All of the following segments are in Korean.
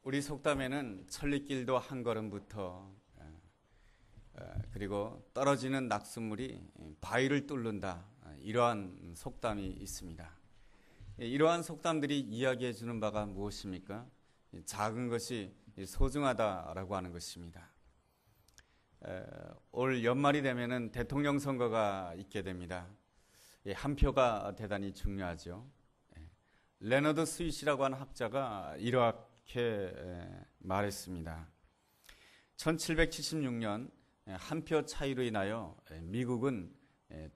우리 속담에는 천리길도 한 걸음부터 그리고 떨어지는 낙숫물이 바위를 뚫는다, 이러한 속담이 있습니다. 이러한 속담들이 이야기해 주는 바가 무엇입니까? 작은 것이 소중하다라고 하는 것입니다. 올 연말이 되면은 대통령 선거가 있게 됩니다. 한 표가 대단히 중요하죠. 레너드 스윗이라고 하는 학자가 이렇게 말했습니다. 1776년 한 표 차이로 인하여 미국은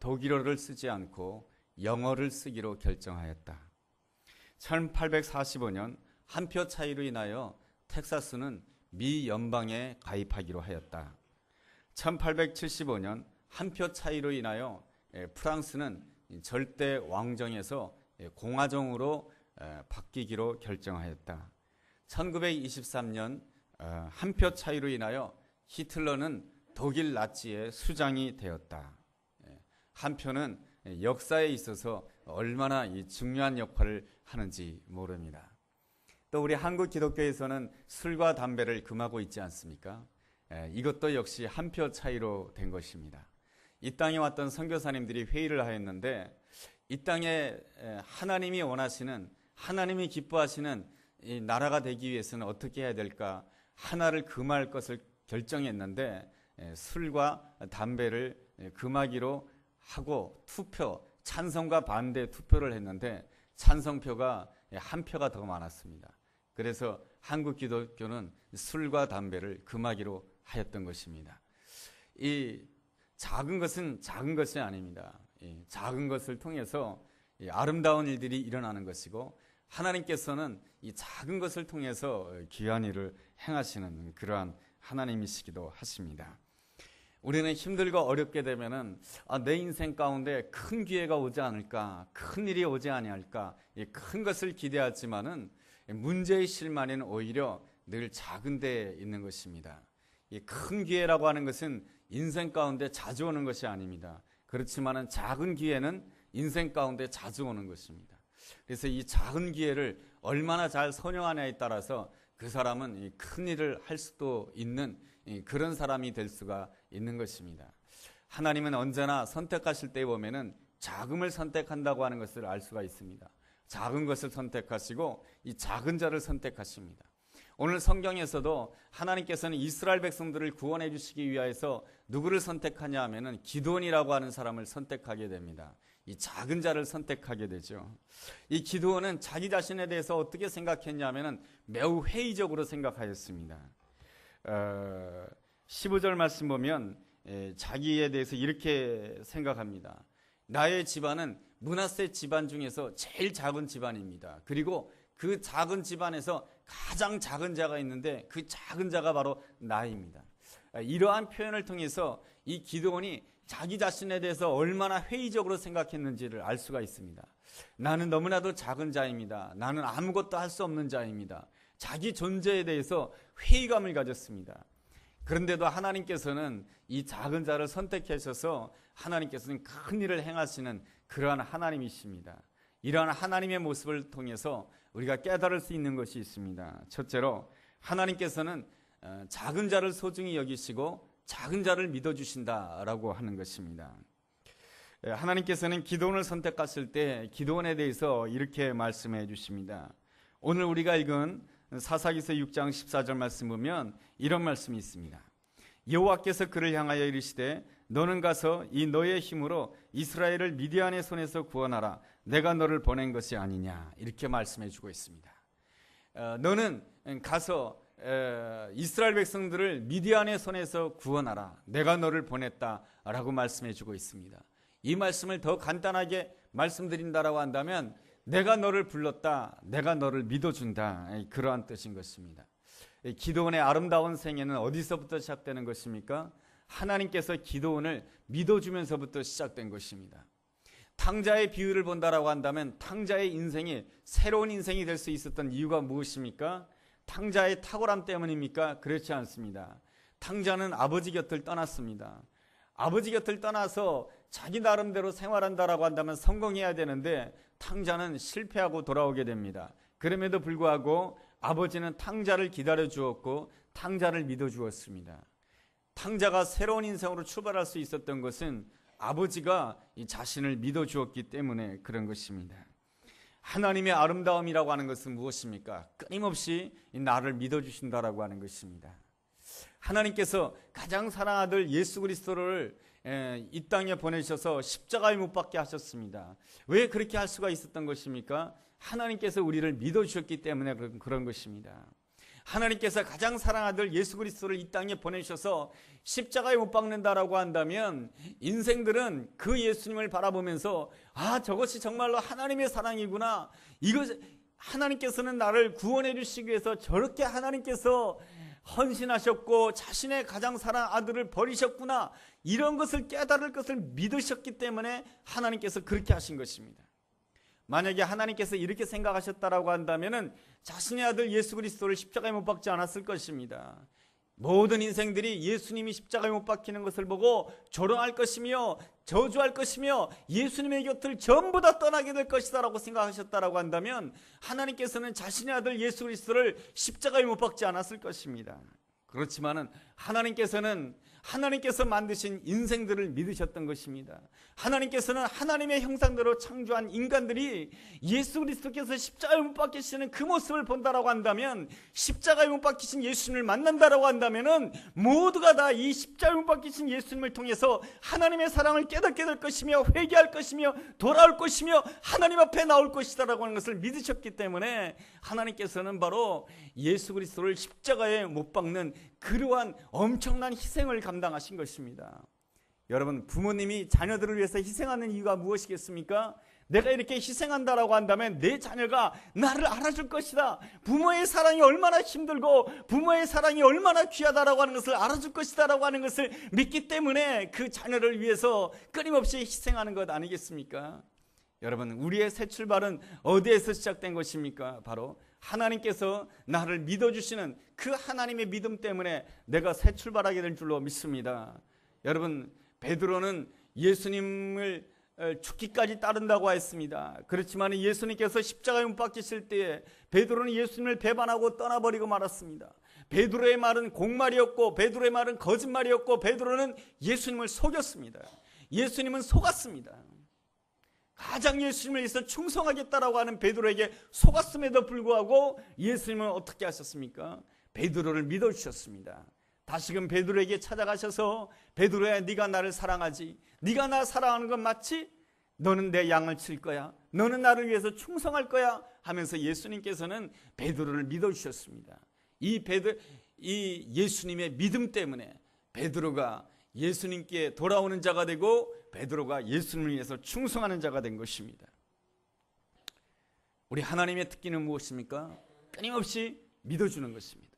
독일어를 쓰지 않고 영어를 쓰기로 결정하였다. 1845년 한 표 차이로 인하여 텍사스는 미 연방에 가입하기로 하였다. 1875년 한 표 차이로 인하여 프랑스는 절대 왕정에서 공화정으로 바뀌기로 결정하였다. 1923년 한 표 차이로 인하여 히틀러는 독일 나치의 수장이 되었다. 한 표는 역사에 있어서 얼마나 중요한 역할을 하는지 모릅니다. 또 우리 한국 기독교에서는 술과 담배를 금하고 있지 않습니까? 이것도 역시 한 표 차이로 된 것입니다. 이 땅에 왔던 선교사님들이 회의를 하였는데, 이 땅에 하나님이 원하시는, 하나님이 기뻐하시는 이 나라가 되기 위해서는 어떻게 해야 될까? 하나를 금할 것을 결정했는데 술과 담배를 금하기로 하고 투표, 찬성과 반대 투표를 했는데 찬성표가 한 표가 더 많았습니다. 그래서 한국 기독교는 술과 담배를 금하기로 하였던 것입니다. 이 작은 것은 작은 것이 아닙니다. 이 작은 것을 통해서 아름다운 일들이 일어나는 것이고, 하나님께서는 이 작은 것을 통해서 귀한 일을 행하시는 그러한 하나님이시기도 하십니다. 우리는 힘들고 어렵게 되면은 내 인생 가운데 큰 기회가 오지 않을까, 큰 일이 오지 아니할까, 큰 것을 기대하지만은 문제의 실마리는 오히려 늘 작은 데에 있는 것입니다. 이 큰 기회라고 하는 것은 인생 가운데 자주 오는 것이 아닙니다. 그렇지만은 작은 기회는 인생 가운데 자주 오는 것입니다. 그래서 이 작은 기회를 얼마나 잘 선용하냐에 따라서 그 사람은 큰 일을 할 수도 있는 그런 사람이 될 수가 있는 것입니다. 하나님은 언제나 선택하실 때 보면은 작음을 선택한다고 하는 것을 알 수가 있습니다. 작은 것을 선택하시고 이 작은 자를 선택하십니다. 오늘 성경에서도 하나님께서는 이스라엘 백성들을 구원해 주시기 위하여서 누구를 선택하냐 하면은 기드온이라고 하는 사람을 선택하게 됩니다. 이 작은 자를 선택하게 되죠. 이 기드온은 자기 자신에 대해서 어떻게 생각했냐면은 매우 회의적으로 생각하였습니다. 15절 말씀 보면 자기에 대해서 이렇게 생각합니다. 나의 집안은 므낫세 집안 중에서 제일 작은 집안입니다. 그리고 그 작은 집안에서 가장 작은 자가 있는데 그 작은 자가 바로 나입니다. 이러한 표현을 통해서 이 기드온이 자기 자신에 대해서 얼마나 회의적으로 생각했는지를 알 수가 있습니다. 나는 너무나도 작은 자입니다. 나는 아무것도 할 수 없는 자입니다. 자기 존재에 대해서 회의감을 가졌습니다. 그런데도 하나님께서는 이 작은 자를 선택하셔서 하나님께서는 큰 일을 행하시는 그러한 하나님이십니다. 이러한 하나님의 모습을 통해서 우리가 깨달을 수 있는 것이 있습니다. 첫째로 하나님께서는 작은 자를 소중히 여기시고 작은 자를 믿어주신다라고 하는 것입니다. 하나님께서는 기드온을 선택하실 때 기드온에 대해서 이렇게 말씀해 주십니다. 오늘 우리가 읽은 사사기서 6장 14절 말씀 보면 이런 말씀이 있습니다. 여호와께서 그를 향하여 이르시되 너는 가서 이 너의 힘으로 이스라엘을 미디안의 손에서 구원하라. 내가 너를 보낸 것이 아니냐. 이렇게 말씀해 주고 있습니다. 너는 가서 이스라엘 백성들을 미디안의 손에서 구원하라. 내가 너를 보냈다라고 말씀해 주고 있습니다. 이 말씀을 더 간단하게 말씀드린다라고 한다면 내가 너를 불렀다. 내가 너를 믿어준다. 그러한 뜻인 것입니다. 기드온의 아름다운 생애는 어디서부터 시작되는 것입니까? 하나님께서 기드온을 믿어주면서부터 시작된 것입니다. 탕자의 비유를 본다라고 한다면 탕자의 인생이 새로운 인생이 될 수 있었던 이유가 무엇입니까? 탕자의 탁월함 때문입니까? 그렇지 않습니다. 탕자는 아버지 곁을 떠났습니다. 아버지 곁을 떠나서 자기 나름대로 생활한다라고 한다면 성공해야 되는데 탕자는 실패하고 돌아오게 됩니다. 그럼에도 불구하고 아버지는 탕자를 기다려 주었고 탕자를 믿어 주었습니다. 탕자가 새로운 인생으로 출발할 수 있었던 것은 아버지가 이 자신을 믿어 주었기 때문에 그런 것입니다. 하나님의 아름다움이라고 하는 것은 무엇입니까? 끊임없이 나를 믿어 주신다라고 하는 것입니다. 하나님께서 가장 사랑하는 아들 예수 그리스도를 이 땅에 보내셔서 십자가에 못 박게 하셨습니다. 왜 그렇게 할 수가 있었던 것입니까? 하나님께서 우리를 믿어주셨기 때문에 그런 것입니다. 하나님께서 가장 사랑하는 아들 예수 그리스도를 이 땅에 보내셔서 십자가에 못 박는다라고 한다면 인생들은 그 예수님을 바라보면서 저것이 정말로 하나님의 사랑이구나, 하나님께서는 나를 구원해 주시기 위해서 저렇게 하나님께서 헌신하셨고 자신의 가장 사랑하는 아들을 버리셨구나, 이런 것을 깨달을 것을 믿으셨기 때문에 하나님께서 그렇게 하신 것입니다. 만약에 하나님께서 이렇게 생각하셨다라고 한다면 자신의 아들 예수 그리스도를 십자가에 못 박지 않았을 것입니다. 모든 인생들이 예수님이 십자가에 못 박히는 것을 보고 조롱할 것이며 저주할 것이며 예수님의 곁을 전부 다 떠나게 될 것이다 라고 생각하셨다라고 한다면 하나님께서는 자신의 아들 예수 그리스도를 십자가에 못 박지 않았을 것입니다. 그렇지만은 하나님께서 만드신 인생들을 믿으셨던 것입니다. 하나님께서는 하나님의 형상대로 창조한 인간들이 예수 그리스도께서 십자가에 못 박히시는 그 모습을 본다라고 한다면, 십자가에 못 박히신 예수님을 만난다라고 한다면은 모두가 다 이 십자가에 못 박히신 예수님을 통해서 하나님의 사랑을 깨닫게 될 것이며 회개할 것이며 돌아올 것이며 하나님 앞에 나올 것이다라고 하는 것을 믿으셨기 때문에 하나님께서는 바로 예수 그리스도를 십자가에 못 박는 그러한 엄청난 희생을 감당하신 것입니다. 여러분, 부모님이 자녀들을 위해서 희생하는 이유가 무엇이겠습니까? 내가 이렇게 희생한다라고 한다면 내 자녀가 나를 알아줄 것이다, 부모의 사랑이 얼마나 힘들고 부모의 사랑이 얼마나 귀하다라고 하는 것을 알아줄 것이다라고 하는 것을 믿기 때문에 그 자녀를 위해서 끊임없이 희생하는 것 아니겠습니까? 여러분, 우리의 새 출발은 어디에서 시작된 것입니까? 바로 하나님께서 나를 믿어주시는 그 하나님의 믿음 때문에 내가 새 출발하게 될 줄로 믿습니다. 여러분, 베드로는 예수님을 죽기까지 따른다고 했습니다. 그렇지만 예수님께서 십자가에 못 박히실 때에 베드로는 예수님을 배반하고 떠나버리고 말았습니다. 베드로의 말은 공말이었고 베드로의 말은 거짓말이었고 베드로는 예수님을 속였습니다. 예수님은 속았습니다. 가장 예수님을 위해서 충성하겠다라고 하는 베드로에게 속았음에도 불구하고 예수님은 어떻게 하셨습니까? 베드로를 믿어주셨습니다. 다시금 베드로에게 찾아가셔서 베드로야, 네가 나를 사랑하지? 네가 나 사랑하는 건 맞지? 너는 내 양을 칠 거야? 너는 나를 위해서 충성할 거야? 하면서 예수님께서는 베드로를 믿어주셨습니다. 이 예수님의 믿음 때문에 베드로가 예수님께 돌아오는 자가 되고 베드로가 예수님을 위해서 충성하는 자가 된 것입니다. 우리 하나님의 특기는 무엇입니까? 끊임없이 믿어주는 것입니다.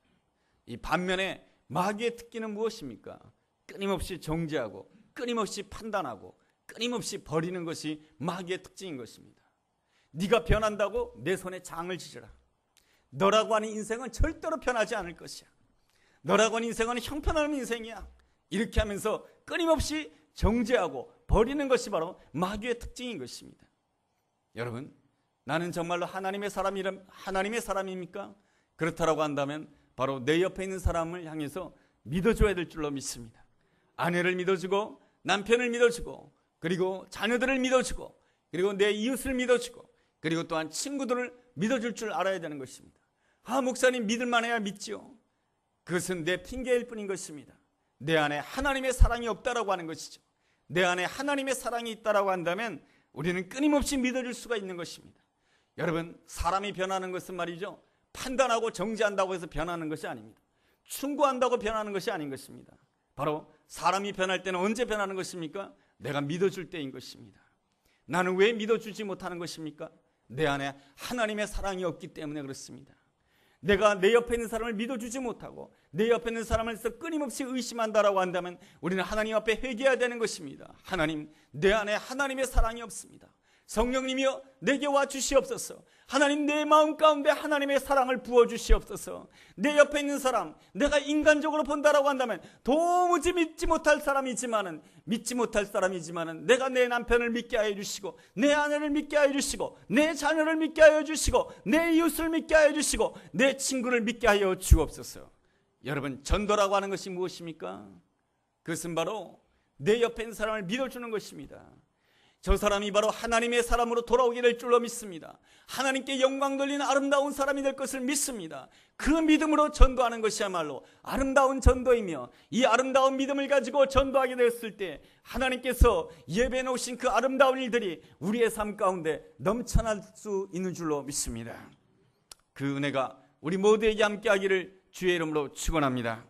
이 반면에 마귀의 특기는 무엇입니까? 끊임없이 정죄하고 끊임없이 판단하고 끊임없이 버리는 것이 마귀의 특징인 것입니다. 네가 변한다고 내 손에 장을 지져라. 너라고 하는 인생은 절대로 변하지 않을 것이야. 너라고 하는 인생은 형편없는 인생이야. 이렇게 하면서 끊임없이 정죄하고 버리는 것이 바로 마귀의 특징인 것입니다. 여러분, 나는 정말로 하나님의 사람입니까? 그렇다라고 한다면 바로 내 옆에 있는 사람을 향해서 믿어줘야 될 줄로 믿습니다. 아내를 믿어주고 남편을 믿어주고 그리고 자녀들을 믿어주고 그리고 내 이웃을 믿어주고 그리고 또한 친구들을 믿어줄 줄 알아야 되는 것입니다. 목사님 믿을만 해야 믿지요. 그것은 내 핑계일 뿐인 것입니다. 내 안에 하나님의 사랑이 없다라고 하는 것이죠. 내 안에 하나님의 사랑이 있다라고 한다면 우리는 끊임없이 믿어줄 수가 있는 것입니다. 여러분, 사람이 변하는 것은 말이죠, 판단하고 정죄한다고 해서 변하는 것이 아닙니다. 충고한다고 변하는 것이 아닌 것입니다. 바로 사람이 변할 때는 언제 변하는 것입니까? 내가 믿어줄 때인 것입니다. 나는 왜 믿어주지 못하는 것입니까? 내 안에 하나님의 사랑이 없기 때문에 그렇습니다. 내가 내 옆에 있는 사람을 믿어주지 못하고 내 옆에 있는 사람을 끊임없이 의심한다라고 한다면 우리는 하나님 앞에 회개해야 되는 것입니다. 하나님, 내 안에 하나님의 사랑이 없습니다. 성령님이여 내게 와 주시옵소서. 하나님, 내 마음 가운데 하나님의 사랑을 부어 주시옵소서. 내 옆에 있는 사람, 내가 인간적으로 본다라고 한다면 도무지 믿지 못할 사람이지만은 내가 내 남편을 믿게 하여 주시고, 내 아내를 믿게 하여 주시고, 내 자녀를 믿게 하여 주시고, 내 이웃을 믿게 하여 주시고, 내 친구를 믿게 하여 주옵소서. 여러분, 전도라고 하는 것이 무엇입니까? 그것은 바로 내 옆에 있는 사람을 믿어주는 것입니다. 저 사람이 바로 하나님의 사람으로 돌아오게 될 줄로 믿습니다. 하나님께 영광 돌리는 아름다운 사람이 될 것을 믿습니다. 그 믿음으로 전도하는 것이야말로 아름다운 전도이며, 이 아름다운 믿음을 가지고 전도하게 되었을 때 하나님께서 예배해 놓으신 그 아름다운 일들이 우리의 삶 가운데 넘쳐날 수 있는 줄로 믿습니다. 그 은혜가 우리 모두에게 함께하기를 주의 이름으로 축원합니다.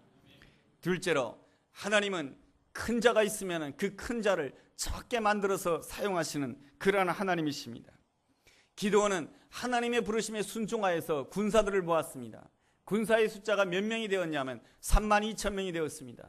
둘째로, 하나님은 큰 자가 있으면 그 큰 자를 작게 만들어서 사용하시는 그러한 하나님이십니다. 기드온은 하나님의 부르심에 순종하여서 군사들을 모았습니다. 군사의 숫자가 몇 명이 되었냐면 32,000명이 되었습니다.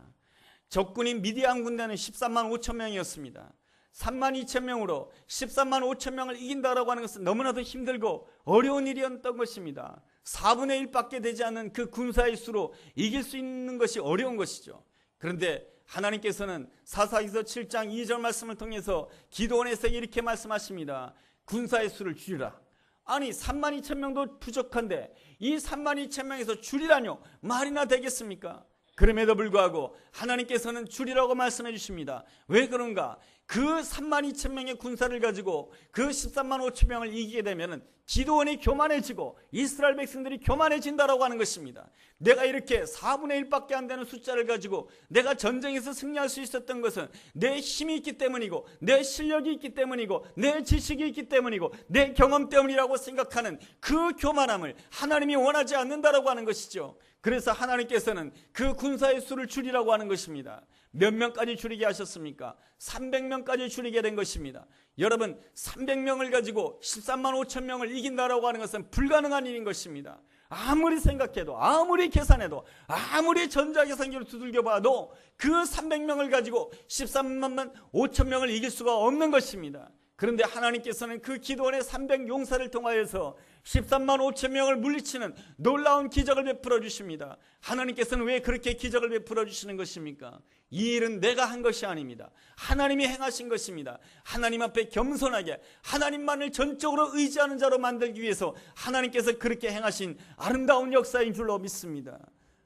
적군인 미디안 군대는 13만 5천 명이었습니다. 32,000명으로 13만 5천 명을 이긴다라고 하는 것은 너무나도 힘들고 어려운 일이었던 것입니다. 4분의 1밖에 되지 않는 그 군사의 수로 이길 수 있는 것이 어려운 것이죠. 그런데 하나님께서는 사사기서 7장 2절 말씀을 통해서 기드온에서 이렇게 말씀하십니다. 군사의 수를 줄이라. 아니 32,000명도 부족한데 이 32,000명에서 줄이라뇨? 말이나 되겠습니까? 그럼에도 불구하고 하나님께서는 줄이라고 말씀해 주십니다. 왜 그런가? 그 32,000명의 군사를 가지고 그 13만 5천 명을 이기게 되면 기드온이 교만해지고 이스라엘 백성들이 교만해진다라고 하는 것입니다. 내가 이렇게 4분의 1밖에 안 되는 숫자를 가지고 내가 전쟁에서 승리할 수 있었던 것은 내 힘이 있기 때문이고, 내 실력이 있기 때문이고, 내 지식이 있기 때문이고, 내 경험 때문이라고 생각하는 그 교만함을 하나님이 원하지 않는다라고 하는 것이죠. 그래서 하나님께서는 그 군사의 수를 줄이라고 하는 것입니다. 몇 명까지 줄이게 하셨습니까? 300명까지 줄이게 된 것입니다. 여러분, 300명을 가지고 13만 5천 명을 이긴다라고 하는 것은 불가능한 일인 것입니다. 아무리 생각해도, 아무리 계산해도, 아무리 전자계산기를 두들겨 봐도 그 300명을 가지고 13만 5천 명을 이길 수가 없는 것입니다. 그런데 하나님께서는 그 기드온의 300용사를 통하여서 13만 5천 명을 물리치는 놀라운 기적을 베풀어 주십니다. 하나님께서는 왜 그렇게 기적을 베풀어 주시는 것입니까? 이 일은 내가 한 것이 아닙니다. 하나님이 행하신 것입니다. 하나님 앞에 겸손하게 하나님만을 전적으로 의지하는 자로 만들기 위해서 하나님께서 그렇게 행하신 아름다운 역사인 줄로 믿습니다.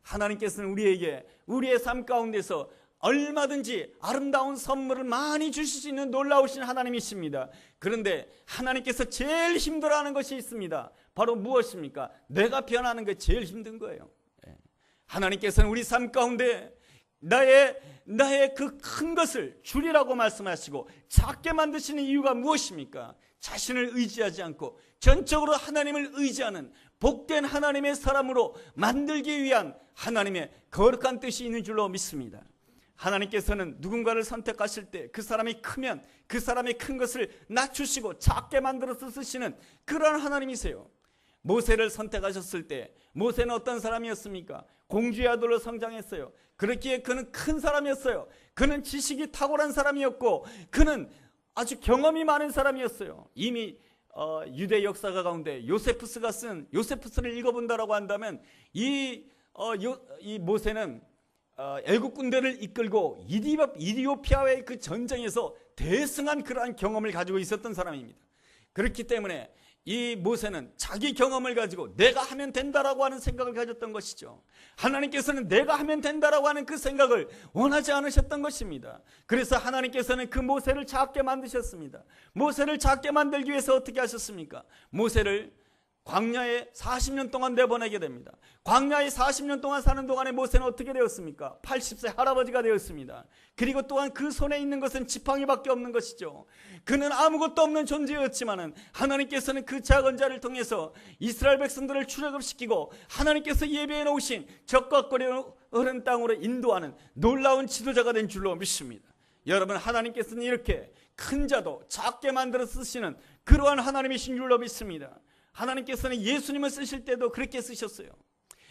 하나님께서는 우리에게 우리의 삶 가운데서 얼마든지 아름다운 선물을 많이 주실 수 있는 놀라우신 하나님이십니다. 그런데 하나님께서 제일 힘들어하는 것이 있습니다. 바로 무엇입니까? 내가 변하는 게 제일 힘든 거예요. 하나님께서는 우리 삶 가운데 나의 그 큰 것을 줄이라고 말씀하시고 작게 만드시는 이유가 무엇입니까? 자신을 의지하지 않고 전적으로 하나님을 의지하는 복된 하나님의 사람으로 만들기 위한 하나님의 거룩한 뜻이 있는 줄로 믿습니다. 하나님께서는 누군가를 선택하실 때 그 사람이 크면 그 사람의 큰 것을 낮추시고 작게 만들어서 쓰시는 그런 하나님이세요. 모세를 선택하셨을 때 모세는 어떤 사람이었습니까? 공주의 아들로 성장했어요. 그렇기에 그는 큰 사람이었어요. 그는 지식이 탁월한 사람이었고 그는 아주 경험이 많은 사람이었어요. 이미 유대 역사가 가운데 요세푸스가 쓴 요세푸스를 읽어본다라고 한다면 이 모세는 애국 군대를 이끌고 이디오피아와의 그 전쟁에서 대승한 그러한 경험을 가지고 있었던 사람입니다. 그렇기 때문에 이 모세는 자기 경험을 가지고 내가 하면 된다라고 하는 생각을 가졌던 것이죠. 하나님께서는 내가 하면 된다라고 하는 그 생각을 원하지 않으셨던 것입니다. 그래서 하나님께서는 그 모세를 작게 만드셨습니다. 모세를 작게 만들기 위해서 어떻게 하셨습니까? 모세를 광야에 40년 동안 내보내게 됩니다. 광야에 40년 동안 사는 동안에 모세는 어떻게 되었습니까? 80세 할아버지가 되었습니다. 그리고 또한 그 손에 있는 것은 지팡이밖에 없는 것이죠. 그는 아무것도 없는 존재였지만 하나님께서는 그 작은 자를 통해서 이스라엘 백성들을 출애굽시키고 하나님께서 예배해 놓으신 적과 흐른 땅으로 인도하는 놀라운 지도자가 된 줄로 믿습니다. 여러분, 하나님께서는 이렇게 큰 자도 작게 만들어 쓰시는 그러한 하나님이신 줄로 믿습니다. 하나님께서는 예수님을 쓰실 때도 그렇게 쓰셨어요.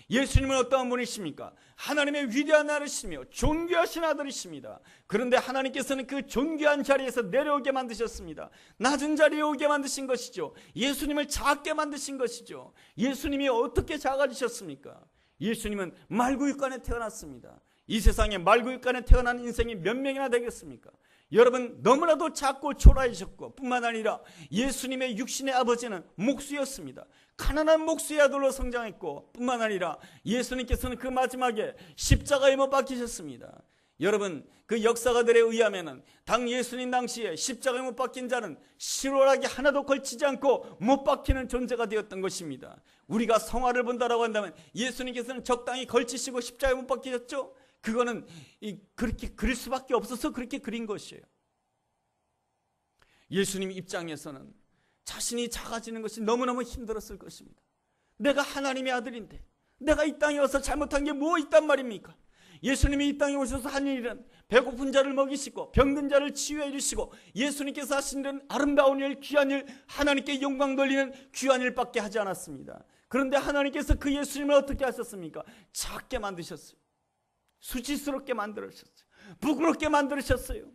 예수님은 어떠한 분이십니까? 하나님의 위대한 아들이시며 존귀하신 아들이십니다. 그런데 하나님께서는 그 존귀한 자리에서 내려오게 만드셨습니다. 낮은 자리에 오게 만드신 것이죠. 예수님을 작게 만드신 것이죠. 예수님이 어떻게 작아지셨습니까? 예수님은 말구육간에 태어났습니다. 이 세상에 말구육간에 태어난 인생이 몇 명이나 되겠습니까? 여러분, 너무나도 작고 초라해졌고 뿐만 아니라 예수님의 육신의 아버지는 목수였습니다. 가난한 목수의 아들로 성장했고 뿐만 아니라 예수님께서는 그 마지막에 십자가에 못 박히셨습니다. 여러분, 그 역사가들에 의하면 당 예수님 당시에 십자가에 못 박힌 자는 실오라기 하나도 걸치지 않고 못 박히는 존재가 되었던 것입니다. 우리가 성화를 본다라고 한다면 예수님께서는 적당히 걸치시고 십자가에 못 박히셨죠? 그거는 그렇게 그릴 수밖에 없어서 그렇게 그린 것이에요. 예수님 입장에서는 자신이 작아지는 것이 너무너무 힘들었을 것입니다. 내가 하나님의 아들인데 내가 이 땅에 와서 잘못한 게 뭐 있단 말입니까? 예수님이 이 땅에 오셔서 한 일은 배고픈 자를 먹이시고 병든 자를 치유해 주시고 예수님께서 하신 일은 아름다운 일, 귀한 일, 하나님께 영광 돌리는 귀한 일밖에 하지 않았습니다. 그런데 하나님께서 그 예수님을 어떻게 하셨습니까? 작게 만드셨어요. 수치스럽게 만들으셨어요. 부끄럽게 만들으셨어요.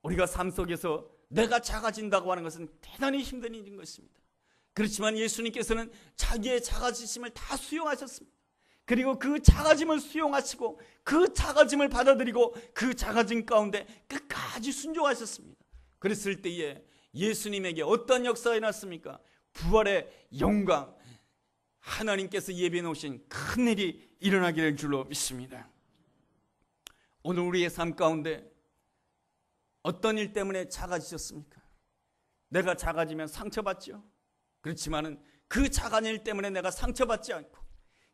우리가 삶 속에서 내가 작아진다고 하는 것은 대단히 힘든 일인 것입니다. 그렇지만 예수님께서는 자기의 작아지심을 다 수용하셨습니다. 그리고 그 작아짐을 수용하시고 그 작아짐을 받아들이고 그 작아짐 가운데 끝까지 순종하셨습니다. 그랬을 때에 예수님에게 어떤 역사가 일어났습니까? 부활의 영광, 하나님께서 예비해 놓으신 큰 일이 일어나기를 줄로 믿습니다. 오늘 우리의 삶 가운데 어떤 일 때문에 작아지셨습니까? 내가 작아지면 상처받죠. 그렇지만은 그 작은 일 때문에 내가 상처받지 않고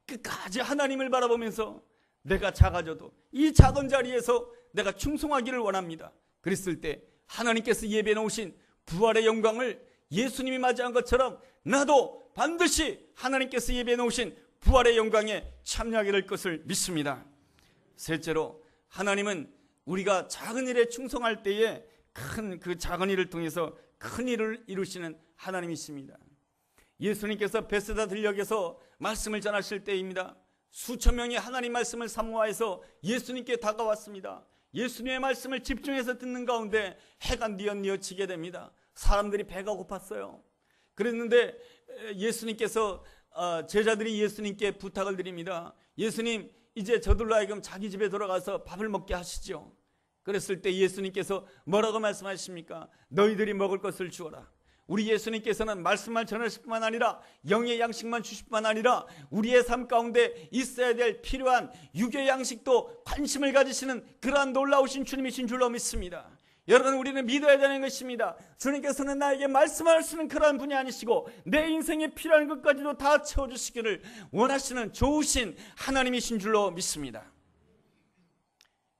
끝까지 하나님을 바라보면서 내가 작아져도 이 작은 자리에서 내가 충성하기를 원합니다. 그랬을 때 하나님께서 예배해 놓으신 부활의 영광을 예수님이 맞이한 것처럼 나도 반드시 하나님께서 예배해 놓으신 부활의 영광에 참여하게 될 것을 믿습니다. 셋째로, 하나님은 우리가 작은 일에 충성할 때에 큰 그 작은 일을 통해서 큰 일을 이루시는 하나님이십니다. 예수님께서 베세다 들녘에서 말씀을 전하실 때입니다. 수천 명이 하나님 말씀을 사모하여서 예수님께 다가왔습니다. 예수님의 말씀을 집중해서 듣는 가운데 해가 뉘어치게 됩니다. 사람들이 배가 고팠어요. 그랬는데 예수님께서 제자들이 예수님께 부탁을 드립니다. 예수님, 이제 저들로 하여금 자기 집에 돌아가서 밥을 먹게 하시죠. 그랬을 때 예수님께서 뭐라고 말씀하십니까? 너희들이 먹을 것을 주어라. 우리 예수님께서는 말씀만 전하실 뿐만 아니라 영의 양식만 주실 뿐만 아니라 우리의 삶 가운데 있어야 될 필요한 육의 양식도 관심을 가지시는 그러한 놀라우신 주님이신 줄로 믿습니다. 여러분, 우리는 믿어야 되는 것입니다. 주님께서는 나에게 말씀하시는 그러한 분이 아니시고 내 인생에 필요한 것까지도 다 채워주시기를 원하시는 좋으신 하나님이신 줄로 믿습니다.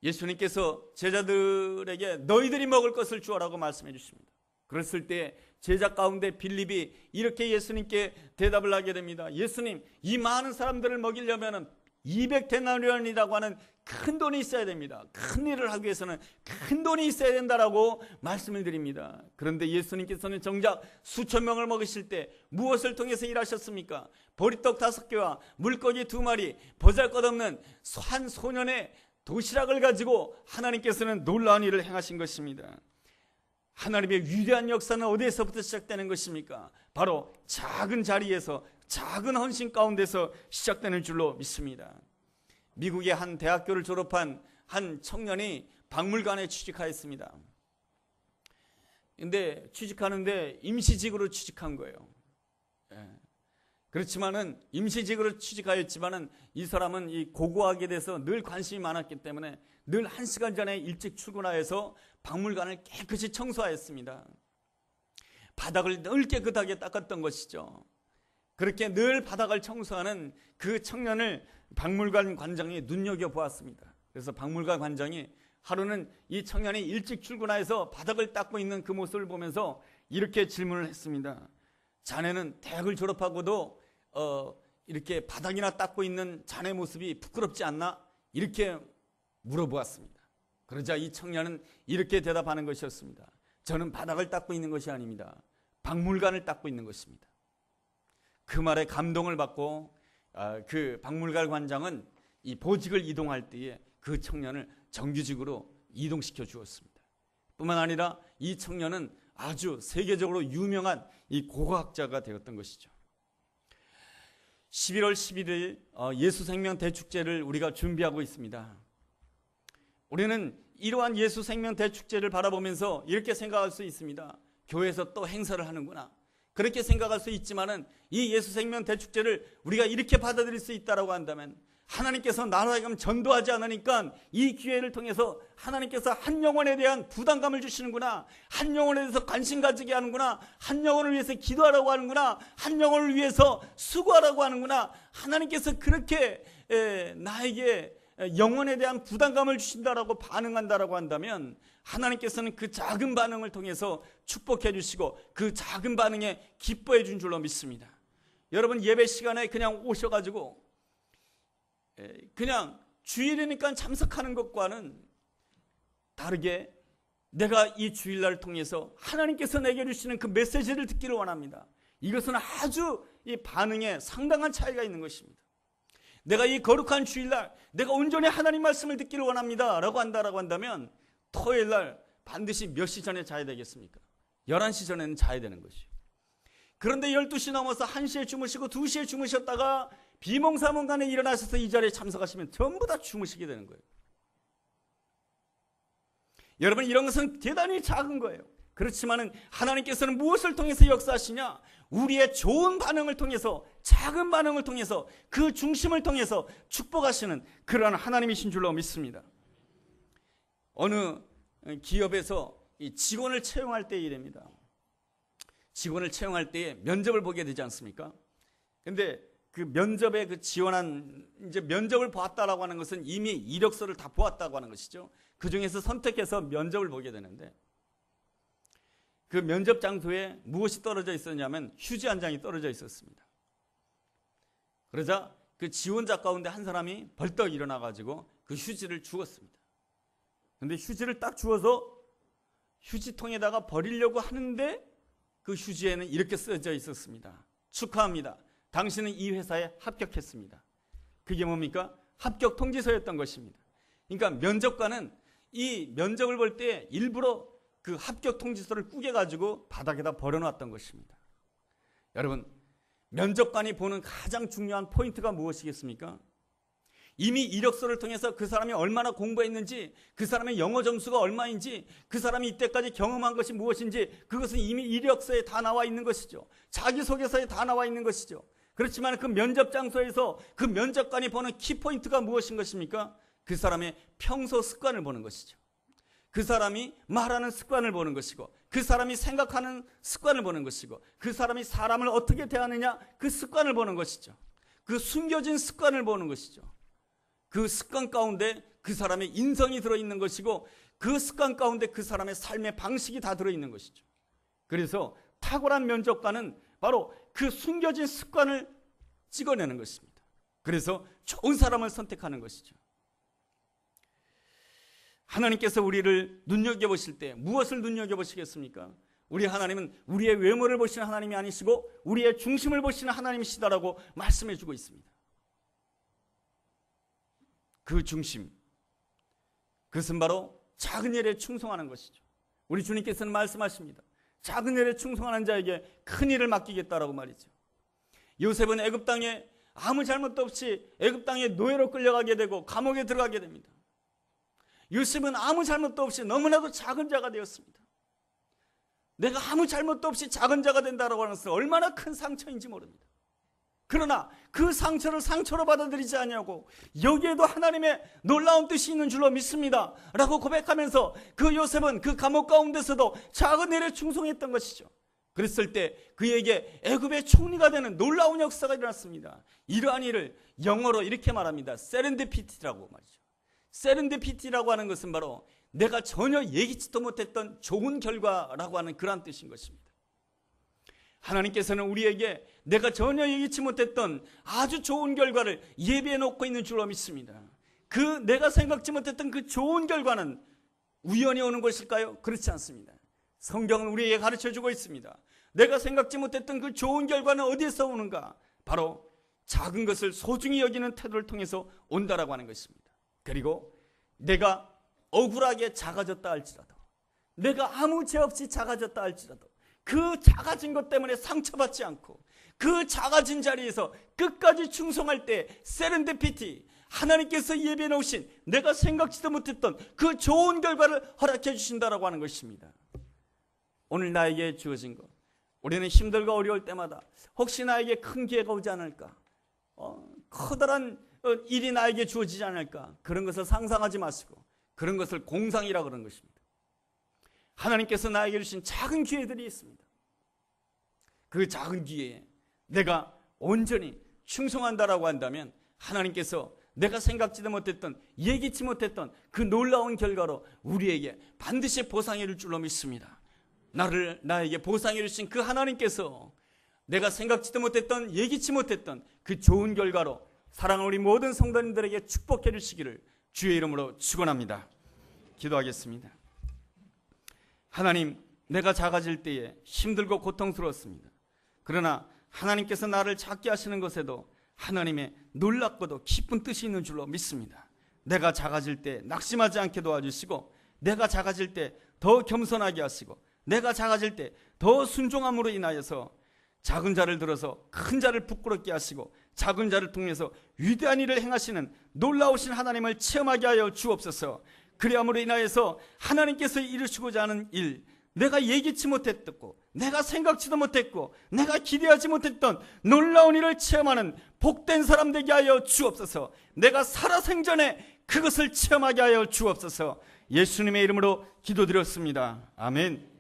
예수님께서 제자들에게 너희들이 먹을 것을 주어라고 말씀해 주십니다. 그랬을 때 제자 가운데 빌립이 이렇게 예수님께 대답을 하게 됩니다. 예수님, 이 많은 사람들을 먹이려면 200데나리온이라고 하는 큰 돈이 있어야 됩니다. 큰 일을 하기 위해서는 큰 돈이 있어야 된다라고 말씀을 드립니다. 그런데 예수님께서는 정작 수천 명을 먹이실 때 무엇을 통해서 일하셨습니까? 보리떡 5개와 물고기 2마리, 보잘것없는 한 소년의 도시락을 가지고 하나님께서는 놀라운 일을 행하신 것입니다. 하나님의 위대한 역사는 어디에서부터 시작되는 것입니까? 바로 작은 자리에서, 작은 헌신 가운데서 시작되는 줄로 믿습니다. 미국의 한 대학교를 졸업한 한 청년이 박물관에 취직하였습니다. 근데 취직하는데 임시직으로 취직한 거예요. 그렇지만은 임시직으로 취직하였지만은 이 사람은 이 고고학에 대해서 늘 관심이 많았기 때문에 늘 1시간 전에 일찍 출근하여서 박물관을 깨끗이 청소하였습니다. 바닥을 늘 깨끗하게 닦았던 것이죠. 그렇게 늘 바닥을 청소하는 그 청년을 박물관 관장이 눈여겨보았습니다. 그래서 박물관 관장이 하루는 이 청년이 일찍 출근하여서 바닥을 닦고 있는 그 모습을 보면서 이렇게 질문을 했습니다. 자네는 대학을 졸업하고도 이렇게 바닥이나 닦고 있는 자네 모습이 부끄럽지 않나? 이렇게 물어보았습니다. 그러자 이 청년은 이렇게 대답하는 것이었습니다. 저는 바닥을 닦고 있는 것이 아닙니다. 박물관을 닦고 있는 것입니다. 그 말에 감동을 받고 그 박물관 관장은 이 보직을 이동할 때에 그 청년을 정규직으로 이동시켜 주었습니다. 뿐만 아니라 이 청년은 아주 세계적으로 유명한 이 고고학자가 되었던 것이죠. 11월 11일 예수생명 대축제를 우리가 준비하고 있습니다. 우리는 이러한 예수생명 대축제를 바라보면서 이렇게 생각할 수 있습니다. 교회에서 또 행사를 하는구나, 그렇게 생각할 수 있지만은 이 예수생명 대축제를 우리가 이렇게 받아들일 수 있다라고 한다면, 하나님께서 나로 하여금 전도하지 않으니까 이 기회를 통해서 하나님께서 한 영혼에 대한 부담감을 주시는구나, 한 영혼에 대해서 관심 가지게 하는구나, 한 영혼을 위해서 기도하라고 하는구나, 한 영혼을 위해서 수고하라고 하는구나, 하나님께서 그렇게 나에게 영혼에 대한 부담감을 주신다라고 반응한다라고 한다면, 하나님께서는 그 작은 반응을 통해서 축복해 주시고 그 작은 반응에 기뻐해 준 줄로 믿습니다. 여러분, 예배 시간에 그냥 오셔가지고 그냥 주일이니까 참석하는 것과는 다르게 내가 이 주일날을 통해서 하나님께서 내게 주시는 그 메시지를 듣기를 원합니다. 이것은 아주 이 반응에 상당한 차이가 있는 것입니다. 내가 이 거룩한 주일날 내가 온전히 하나님 말씀을 듣기를 원합니다 라고 한다면, 토요일날 반드시 몇 시 전에 자야 되겠습니까? 11시 전에는 자야 되는 것이에요. 그런데 12시 넘어서 1시에 주무시고 2시에 주무셨다가 비몽사몽간에 일어나셔서 이 자리에 참석하시면 전부 다 주무시게 되는 거예요. 여러분, 이런 것은 대단히 작은 거예요. 그렇지만은 하나님께서는 무엇을 통해서 역사하시냐? 우리의 좋은 반응을 통해서, 작은 반응을 통해서, 그 중심을 통해서 축복하시는 그러한 하나님이신 줄로 믿습니다. 어느 기업에서 이 직원을 채용할 때 이랍니다. 직원을 채용할 때에 면접을 보게 되지 않습니까? 근데 그 면접에 그 지원한, 이제 면접을 보았다라고 하는 것은 이미 이력서를 다 보았다고 하는 것이죠. 그 중에서 선택해서 면접을 보게 되는데, 그 면접 장소에 무엇이 떨어져 있었냐면 휴지 한 장이 떨어져 있었습니다. 그러자 그 지원자 가운데 한 사람이 벌떡 일어나가지고 그 휴지를 주었습니다. 근데 휴지를 딱 주어서 휴지통에다가 버리려고 하는데 그 휴지에는 이렇게 써져 있었습니다. 축하합니다. 당신은 이 회사에 합격했습니다. 그게 뭡니까? 합격 통지서였던 것입니다. 그러니까 면접관은 이 면접을 볼 때 일부러 그 합격 통지서를 꾸겨가지고 바닥에다 버려놨던 것입니다. 여러분, 면접관이 보는 가장 중요한 포인트가 무엇이겠습니까? 이미 이력서를 통해서 그 사람이 얼마나 공부했는지, 그 사람의 영어 점수가 얼마인지, 그 사람이 이때까지 경험한 것이 무엇인지, 그것은 이미 이력서에 다 나와 있는 것이죠. 자기소개서에 다 나와 있는 것이죠. 그렇지만 그 면접 장소에서 그 면접관이 보는 키포인트가 무엇인 것입니까? 그 사람의 평소 습관을 보는 것이죠. 그 사람이 말하는 습관을 보는 것이고, 그 사람이 생각하는 습관을 보는 것이고, 그 사람이 사람을 어떻게 대하느냐, 그 습관을 보는 것이죠. 그 숨겨진 습관을 보는 것이죠. 그 습관 가운데 그 사람의 인성이 들어있는 것이고, 그 습관 가운데 그 사람의 삶의 방식이 다 들어있는 것이죠. 그래서 탁월한 면접관은 바로 그 숨겨진 습관을 찍어내는 것입니다. 그래서 좋은 사람을 선택하는 것이죠. 하나님께서 우리를 눈여겨보실 때 무엇을 눈여겨보시겠습니까? 우리 하나님은 우리의 외모를 보시는 하나님이 아니시고 우리의 중심을 보시는 하나님이시다라고 말씀해 주고 있습니다. 그 중심, 그것은 바로 작은 일에 충성하는 것이죠. 우리 주님께서는 말씀하십니다. 작은 일에 충성하는 자에게 큰 일을 맡기겠다라고 말이죠. 요셉은 애굽 땅에 아무 잘못도 없이 애굽 땅에 노예로 끌려가게 되고 감옥에 들어가게 됩니다. 요셉은 아무 잘못도 없이 너무나도 작은 자가 되었습니다. 내가 아무 잘못도 없이 작은 자가 된다라고 하는 것은 얼마나 큰 상처인지 모릅니다. 그러나 그 상처를 상처로 받아들이지 않냐고, 여기에도 하나님의 놀라운 뜻이 있는 줄로 믿습니다 라고 고백하면서 그 요셉은 그 감옥 가운데서도 작은 일에 충성했던 것이죠. 그랬을 때 그에게 애굽의 총리가 되는 놀라운 역사가 일어났습니다. 이러한 일을 영어로 이렇게 말합니다. 세렌디피티라고 말이죠. 세렌디피티라고 하는 것은 바로 내가 전혀 예기치도 못했던 좋은 결과라고 하는 그런 뜻인 것입니다. 하나님께서는 우리에게 내가 전혀 예기치 못했던 아주 좋은 결과를 예비해 놓고 있는 줄로 믿습니다. 그 내가 생각지 못했던 그 좋은 결과는 우연히 오는 것일까요? 그렇지 않습니다. 성경은 우리에게 가르쳐주고 있습니다. 내가 생각지 못했던 그 좋은 결과는 어디에서 오는가? 바로 작은 것을 소중히 여기는 태도를 통해서 온다라고 하는 것입니다. 그리고 내가 억울하게 작아졌다 할지라도, 내가 아무 죄 없이 작아졌다 할지라도 그 작아진 것 때문에 상처받지 않고 그 작아진 자리에서 끝까지 충성할 때 세렌디피티, 하나님께서 예비해 놓으신 내가 생각지도 못했던 그 좋은 결과를 허락해 주신다라고 하는 것입니다. 오늘 나에게 주어진 것, 우리는 힘들고 어려울 때마다 혹시 나에게 큰 기회가 오지 않을까, 커다란 일이 나에게 주어지지 않을까, 그런 것을 상상하지 마시고 그런 것을 공상이라 그런 것입니다. 하나님께서 나에게 주신 작은 기회들이 있습니다. 그 작은 기회에 내가 온전히 충성한다라고 한다면 하나님께서 내가 생각지도 못했던, 예기치 못했던 그 놀라운 결과로 우리에게 반드시 보상해 줄 줄로 믿습니다. 나에게 보상해 주신 그 하나님께서 내가 생각지도 못했던, 예기치 못했던 그 좋은 결과로 사랑하는 우리 모든 성도님들에게 축복해 주시기를 주의 이름으로 축원합니다. 기도하겠습니다. 하나님, 내가 작아질 때에 힘들고 고통스러웠습니다. 그러나 하나님께서 나를 작게 하시는 것에도 하나님의 놀랍고도 기쁜 뜻이 있는 줄로 믿습니다. 내가 작아질 때 낙심하지 않게 도와주시고, 내가 작아질 때 더 겸손하게 하시고, 내가 작아질 때 더 순종함으로 인하여서 작은 자를 들어서 큰 자를 부끄럽게 하시고 작은 자를 통해서 위대한 일을 행하시는 놀라우신 하나님을 체험하게 하여 주옵소서. 그리함으로 인하여서 하나님께서 이루시고자 하는 일, 내가 예기치 못했고 내가 생각지도 못했고 내가 기대하지 못했던 놀라운 일을 체험하는 복된 사람 되게 하여 주옵소서. 내가 살아생전에 그것을 체험하게 하여 주옵소서. 예수님의 이름으로 기도드렸습니다. 아멘.